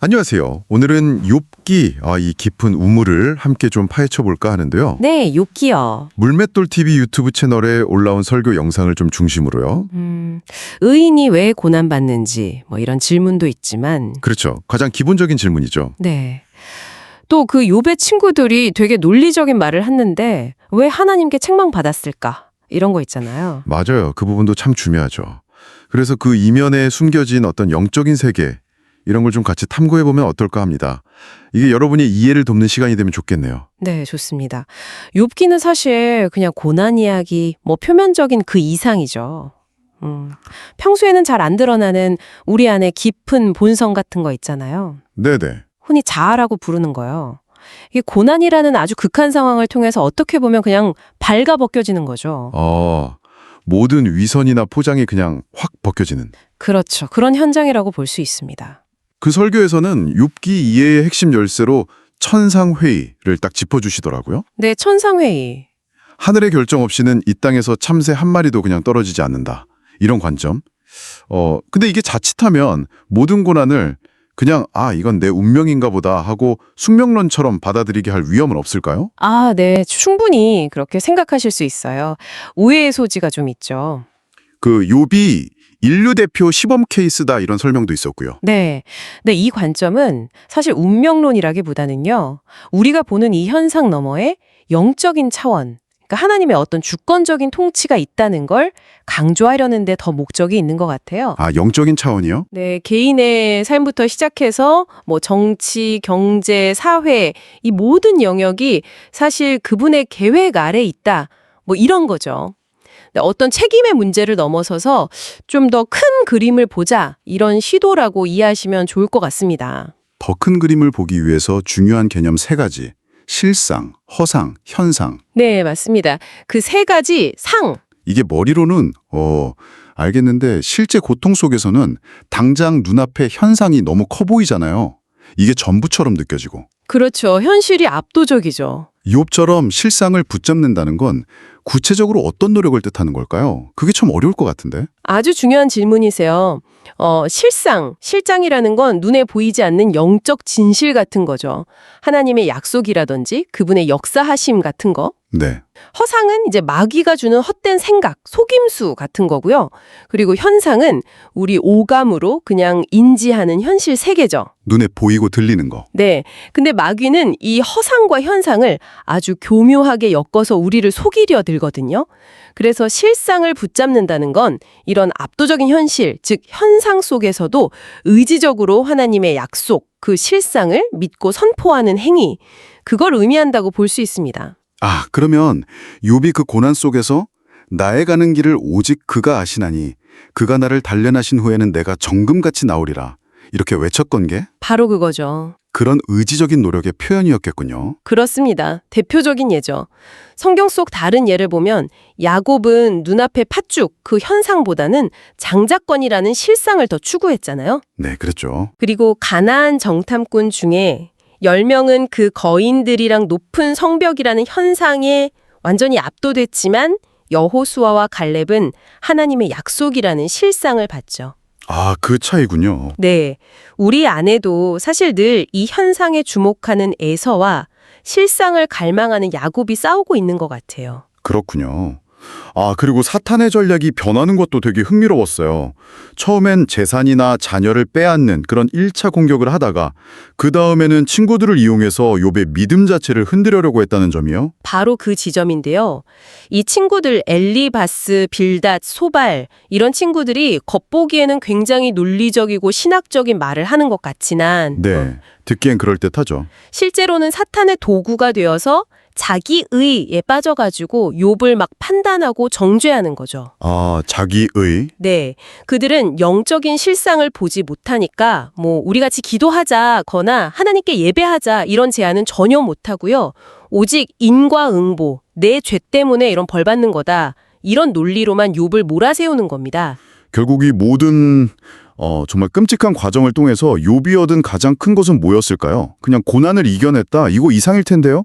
안녕하세요. 오늘은 욥기, 이 깊은 우물을 함께 좀 파헤쳐 볼까 하는데요. 네, 욥기요. 물맷돌 TV 유튜브 채널에 올라온 설교 영상을 좀 중심으로요. 의인이 왜 고난받는지 뭐 이런 질문도 있지만 그렇죠. 가장 기본적인 질문이죠. 네. 또 그 욥의 친구들이 되게 논리적인 말을 했는데 왜 하나님께 책망받았을까? 이런 거 있잖아요. 맞아요. 그 부분도 참 중요하죠. 그래서 그 이면에 숨겨진 어떤 영적인 세계, 이런 걸 좀 같이 탐구해 보면 어떨까 합니다. 이게 여러분의 이해를 돕는 시간이 되면 좋겠네요. 네, 좋습니다. 욥기는 사실 그냥 고난 이야기, 뭐 표면적인 그 이상이죠. 평소에는 잘 안 드러나는 우리 안에 깊은 본성 같은 거 있잖아요. 네네. 흔히 자아라고 부르는 거예요. 이게 고난이라는 아주 극한 상황을 통해서 어떻게 보면 그냥 발가벗겨지는 거죠. 모든 위선이나 포장이 그냥 확 벗겨지는. 그렇죠. 그런 현장이라고 볼 수 있습니다. 그 설교에서는 욥기 이해의 핵심 열쇠로 천상회의를 딱 짚어주시더라고요. 네, 천상회의. 하늘의 결정 없이는 이 땅에서 참새 한 마리도 그냥 떨어지지 않는다. 이런 관점. 근데 이게 자칫하면 모든 고난을 그냥 이건 내 운명인가 보다 하고 숙명론처럼 받아들이게 할 위험은 없을까요? 네, 충분히 그렇게 생각하실 수 있어요. 오해의 소지가 좀 있죠. 그 욥이 인류 대표 시범 케이스다 이런 설명도 있었고요. 네. 근데 이 관점은 사실 운명론이라기보다는요, 우리가 보는 이 현상 너머에 영적인 차원, 그러니까 하나님의 어떤 주권적인 통치가 있다는 걸 강조하려는 데 더 목적이 있는 것 같아요. 영적인 차원이요? 네, 개인의 삶부터 시작해서 뭐 정치, 경제, 사회 이 모든 영역이 사실 그분의 계획 아래 있다. 뭐 이런 거죠. 어떤 책임의 문제를 넘어서서 좀 더 큰 그림을 보자 이런 시도라고 이해하시면 좋을 것 같습니다. 더 큰 그림을 보기 위해서 중요한 개념 3가지. 실상, 허상, 현상. 네, 맞습니다. 그 3가지 상. 이게 머리로는 알겠는데 실제 고통 속에서는 당장 눈앞에 현상이 너무 커 보이잖아요. 이게 전부처럼 느껴지고. 그렇죠. 현실이 압도적이죠. 욥처럼 실상을 붙잡는다는 건 구체적으로 어떤 노력을 뜻하는 걸까요? 그게 참 어려울 것 같은데. 아주 중요한 질문이세요. 실장이라는 건 눈에 보이지 않는 영적 진실 같은 거죠. 하나님의 약속이라든지 그분의 역사하심 같은 거. 네. 허상은 이제 마귀가 주는 헛된 생각, 속임수 같은 거고요. 그리고 현상은 우리 오감으로 그냥 인지하는 현실 세계죠. 눈에 보이고 들리는 거. 네. 근데 마귀는 이 허상과 현상을 아주 교묘하게 엮어서 우리를 속이려 들거든요. 그래서 실상을 붙잡는다는 건 이런 압도적인 현실, 즉 현상 속에서도 의지적으로 하나님의 약속, 그 실상을 믿고 선포하는 행위, 그걸 의미한다고 볼 수 있습니다. 그러면 욥이 그 고난 속에서 나의 가는 길을 오직 그가 아시나니 그가 나를 단련하신 후에는 내가 정금같이 나오리라. 이렇게 외쳤건 게 바로 그거죠. 그런 의지적인 노력의 표현이었겠군요. 그렇습니다. 대표적인 예죠. 성경 속 다른 예를 보면 야곱은 눈앞의 팥죽, 그 현상보다는 장자권이라는 실상을 더 추구했잖아요. 네, 그랬죠. 그리고 가나안 정탐꾼 중에 10명은 그 거인들이랑 높은 성벽이라는 현상에 완전히 압도됐지만 여호수아와 갈렙은 하나님의 약속이라는 실상을 봤죠. 그 차이군요. 네, 우리 안에도 사실 늘 이 현상에 주목하는 에서와 실상을 갈망하는 야곱이 싸우고 있는 것 같아요. 그렇군요. 그리고 사탄의 전략이 변하는 것도 되게 흥미로웠어요. 처음엔 재산이나 자녀를 빼앗는 그런 1차 공격을 하다가 그 다음에는 친구들을 이용해서 욥의 믿음 자체를 흔들려고 했다는 점이요. 바로 그 지점인데요. 이 친구들 엘리바스, 빌닷, 소발 이런 친구들이 겉보기에는 굉장히 논리적이고 신학적인 말을 하는 것 같지만 네, 듣기엔 그럴듯하죠. 실제로는 사탄의 도구가 되어서 자기의에 빠져가지고 욥을 막 판단하고 정죄하는 거죠. 자기의? 네, 그들은 영적인 실상을 보지 못하니까 뭐 우리 같이 기도하자거나 하나님께 예배하자 이런 제안은 전혀 못하고요. 오직 인과응보, 내 죄 때문에 이런 벌 받는 거다. 이런 논리로만 욥을 몰아세우는 겁니다. 결국 이 모든 정말 끔찍한 과정을 통해서 욥이 얻은 가장 큰 것은 뭐였을까요? 그냥 고난을 이겨냈다. 이거 이상일 텐데요?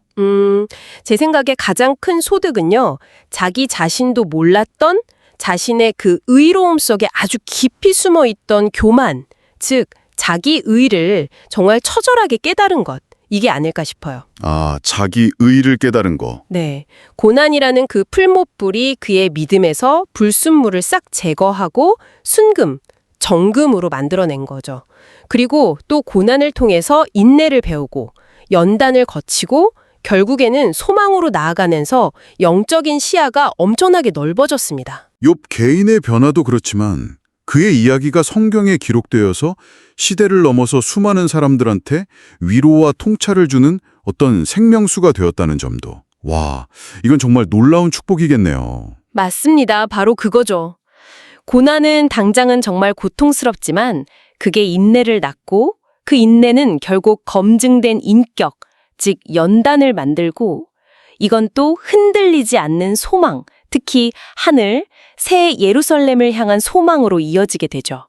제 생각에 가장 큰 소득은요. 자기 자신도 몰랐던 자신의 그 의로움 속에 아주 깊이 숨어 있던 교만, 즉 자기 의를 정말 처절하게 깨달은 것, 이게 아닐까 싶어요. 아, 자기 의를 깨달은 거. 네. 고난이라는 그 풀못불이 그의 믿음에서 불순물을 싹 제거하고 순금, 정금으로 만들어낸 거죠. 그리고 또 고난을 통해서 인내를 배우고 연단을 거치고 결국에는 소망으로 나아가면서 영적인 시야가 엄청나게 넓어졌습니다. 욥 개인의 변화도 그렇지만 그의 이야기가 성경에 기록되어서 시대를 넘어서 수많은 사람들한테 위로와 통찰을 주는 어떤 생명수가 되었다는 점도. 와, 이건 정말 놀라운 축복이겠네요. 맞습니다. 바로 그거죠. 고난은 당장은 정말 고통스럽지만 그게 인내를 낳고 그 인내는 결국 검증된 인격, 즉 연단을 만들고 이건 또 흔들리지 않는 소망, 특히 하늘, 새 예루살렘을 향한 소망으로 이어지게 되죠.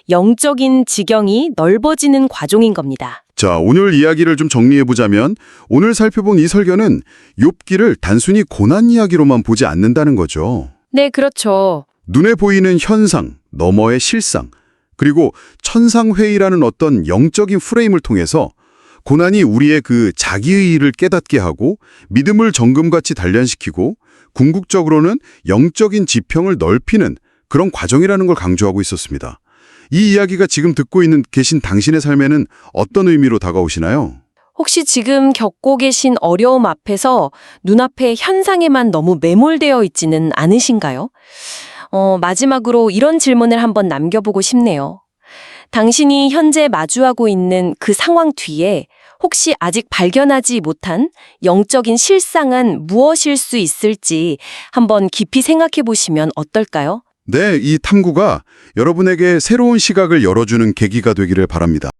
영적인 지경이 넓어지는 과정인 겁니다. 자, 오늘 이야기를 좀 정리해보자면 오늘 살펴본 이 설교는 욥기를 단순히 고난 이야기로만 보지 않는다는 거죠. 네, 그렇죠. 눈에 보이는 현상, 너머의 실상, 그리고 천상회의라는 어떤 영적인 프레임을 통해서 고난이 우리의 그 자기의의를 깨닫게 하고 믿음을 정금같이 단련시키고 궁극적으로는 영적인 지평을 넓히는 그런 과정이라는 걸 강조하고 있었습니다. 이 이야기가 지금 듣고 계신 당신의 삶에는 어떤 의미로 다가오시나요? 혹시 지금 겪고 계신 어려움 앞에서 눈앞의 현상에만 너무 매몰되어 있지는 않으신가요? 마지막으로 이런 질문을 한번 남겨보고 싶네요. 당신이 현재 마주하고 있는 그 상황 뒤에 혹시 아직 발견하지 못한 영적인 실상은 무엇일 수 있을지 한번 깊이 생각해 보시면 어떨까요? 네, 이 탐구가 여러분에게 새로운 시각을 열어주는 계기가 되기를 바랍니다.